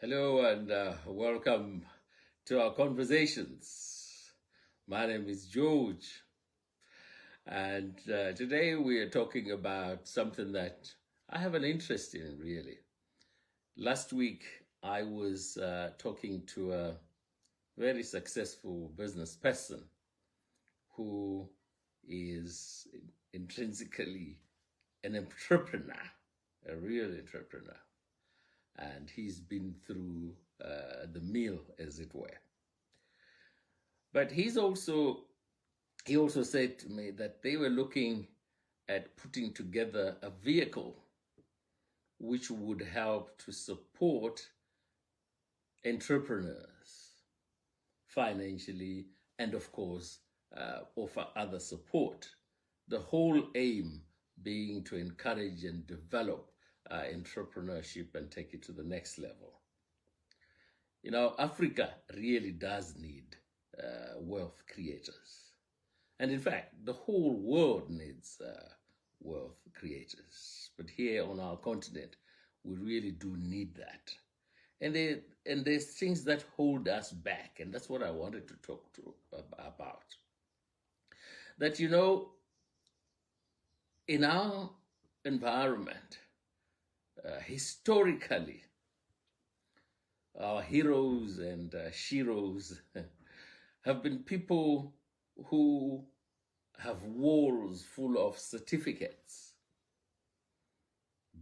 Hello and welcome to our conversations. My name is George, and today we are talking about something that I have an interest in, really. Last week, I was talking to a very successful business person who is intrinsically an entrepreneur, a real entrepreneur. And he's been through the mill, as it were. But he also said to me that they were looking at putting together a vehicle which would help to support entrepreneurs financially and, of course, offer other support. The whole aim being to encourage and develop entrepreneurship and take it to the next level. You know, Africa really does need wealth creators. And in fact, the whole world needs wealth creators. But here on our continent, we really do need that. And there's things that hold us back, and that's what I wanted to talk about. That, you know, in our environment, historically, our heroes and sheroes have been people who have walls full of certificates.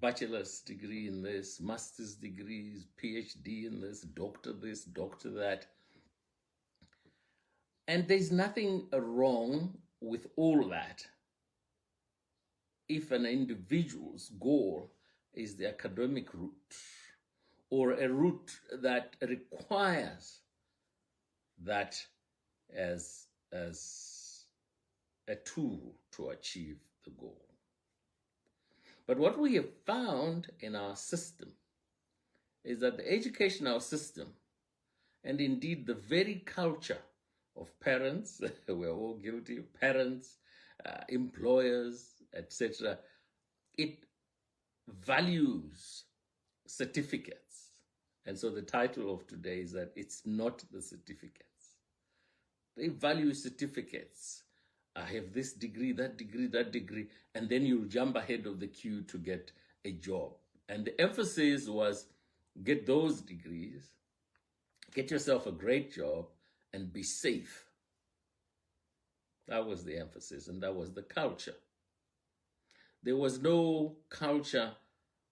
Bachelor's degree in this, master's degrees, PhD in this, doctor that. And there's nothing wrong with all that if an individual's goal is the academic route or a route that requires that as a tool to achieve the goal. But what we have found in our system is that the educational system, and indeed the very culture of parents, we're all guilty, parents, employers, etc., it values certificates. And so the title of today is that it's not the certificates. They value certificates. I have this degree, that degree, and then you'll jump ahead of the queue to get a job. And the emphasis was get those degrees, get yourself a great job, and be safe. That was the emphasis, and that was the culture. There was no culture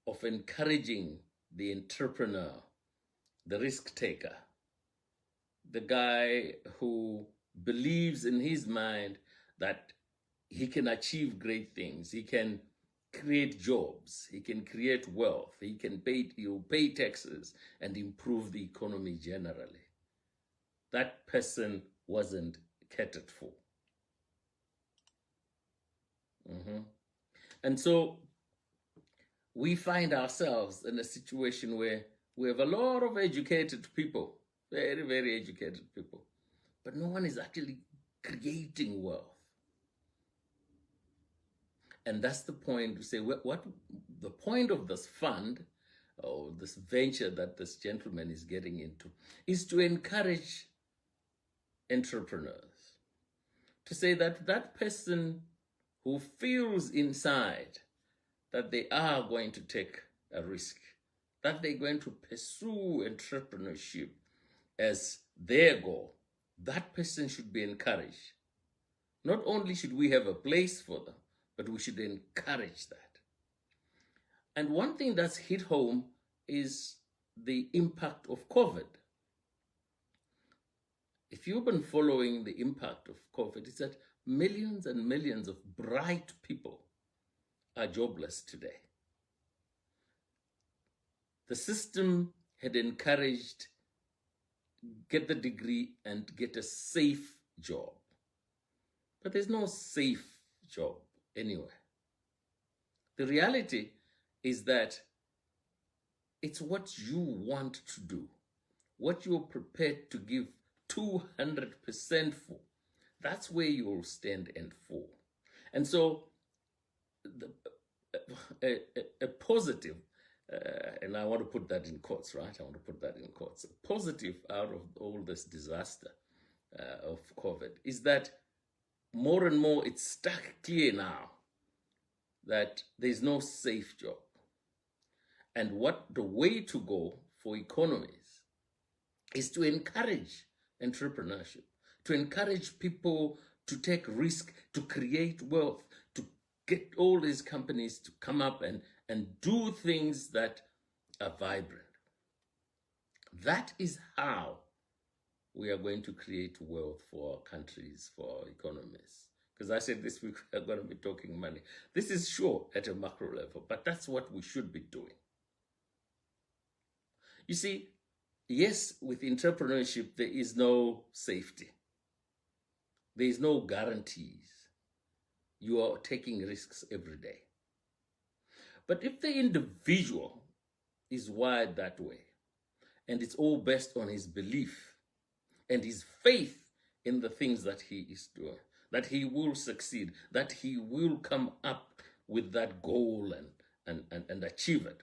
of encouraging the entrepreneur, the risk taker, the guy who believes in his mind that he can achieve great things. He can create jobs. He can create wealth. He'll pay taxes and improve the economy generally. That person wasn't catered for. And so we find ourselves in a situation where we have a lot of educated people, very, very educated people, but no one is actually creating wealth. And that's the point to say, what the point of this fund or this venture that this gentleman is getting into is to encourage entrepreneurs, to say that that person who feels inside that they are going to take a risk, that they're going to pursue entrepreneurship as their goal, that person should be encouraged. Not only should we have a place for them, but we should encourage that. And one thing that's hit home is the impact of COVID. If you've been following the impact of COVID, it's that millions and millions of bright people are jobless today. The system had encouraged get the degree and get a safe job. But there's no safe job anywhere. The reality is that it's what you want to do, what you're prepared to give 200% for. That's where you'll stand and fall. And so a positive and I want to put that in quotes, right? I want to put that in quotes. A positive out of all this disaster of COVID is that more and more it's stuck clear now that there's no safe job. And what the way to go for economies is to encourage entrepreneurship, to encourage people to take risk, to create wealth, to get all these companies to come up and do things that are vibrant. That is how we are going to create wealth for our countries, for our economies. Because I said this week we are going to be talking money. This is sure at a macro level, but that's what we should be doing. You see, yes, with entrepreneurship, there is no safety. There is no guarantees. You are taking risks every day. But if the individual is wired that way, and it's all based on his belief and his faith in the things that he is doing, that he will succeed, that he will come up with that goal and achieve it,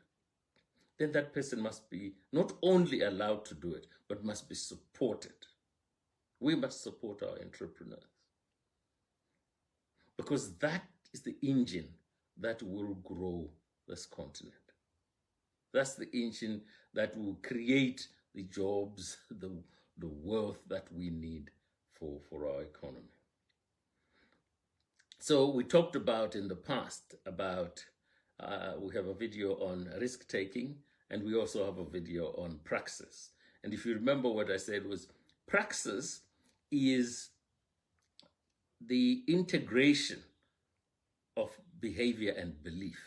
then that person must be not only allowed to do it, but must be supported. We must support our entrepreneurs, because that is the engine that will grow this continent. That's the engine that will create the jobs, the wealth that we need for our economy. So we talked about in the past about, we have a video on risk-taking, and we also have a video on praxis. And if you remember, what I said was praxis is the integration of behavior and belief.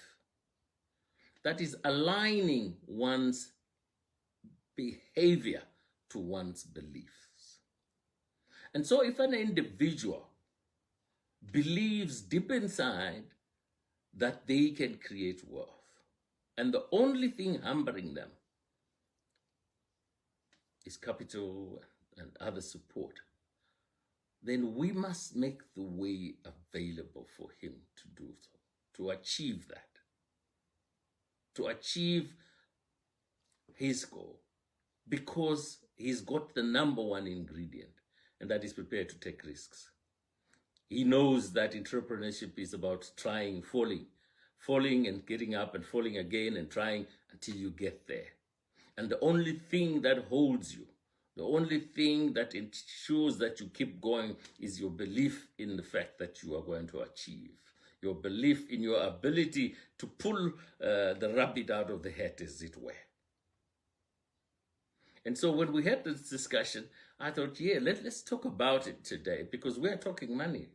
That is aligning one's behavior to one's beliefs. And so if an individual believes deep inside that they can create wealth, and the only thing hampering them is capital and other support, then we must make the way available for him to do so, to achieve that, to achieve his goal, because he's got the number one ingredient, and that is prepared to take risks. He knows that entrepreneurship is about trying, falling and getting up and falling again and trying until you get there. And the only thing that holds you, the only thing that ensures that you keep going is your belief in the fact that you are going to achieve. Your belief in your ability to pull the rabbit out of the hat, as it were. And so when we had this discussion, I thought, yeah, let's talk about it today, because we're talking money.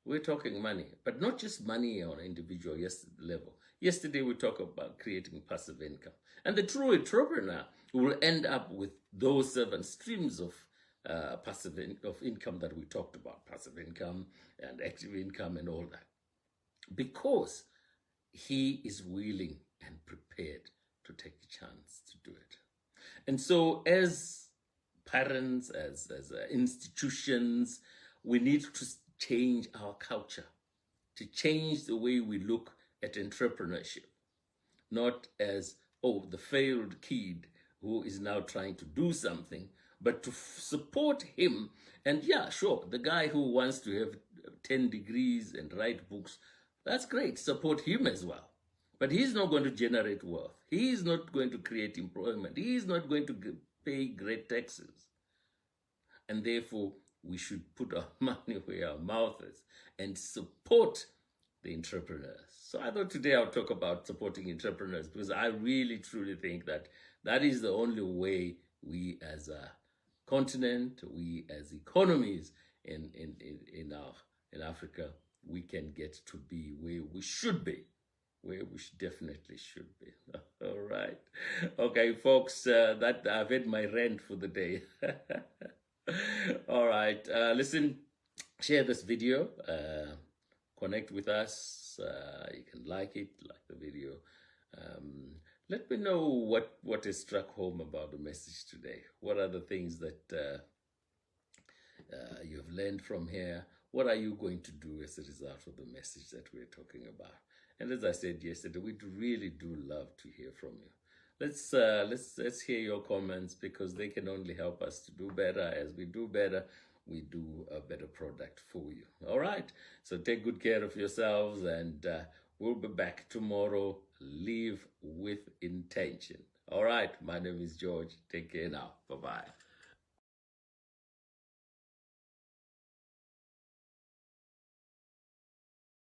We're talking money, but not just money on an individual level. Yesterday, we talked about creating passive income. And the true entrepreneur will end up with those 7 streams of passive income that we talked about, passive income and active income and all that, because he is willing and prepared to take a chance to do it. And so as parents, as institutions, we need to change our culture, to change the way we look at entrepreneurship, not as, oh, the failed kid who is now trying to do something, but to support him. And yeah, sure, the guy who wants to have 10 degrees and write books, that's great, support him as well. But he's not going to generate wealth. He's not going to create employment. He's not going to pay great taxes. And therefore, we should put our money where our mouth is and support the entrepreneurs. So I thought today I'll talk about supporting entrepreneurs, because I really, truly think that that is the only way we as a continent, we as economies in Africa, we can get to be where we should be, where we definitely should be. All right. Okay, folks, that I've had my rant for the day. All right, listen, share this video, connect with us. You can like the video. Let me know what is struck home about the message today. What are the things that you've learned from here? what are you going to do as a result of the message that we're talking about? And as I said yesterday, we really do love to hear from you. Let's hear your comments, because they can only help us to do better. As we do better, we do a better product for you. All right. So take good care of yourselves, and we'll be back tomorrow. Live with intention. All right. My name is George. Take care now. Bye-bye.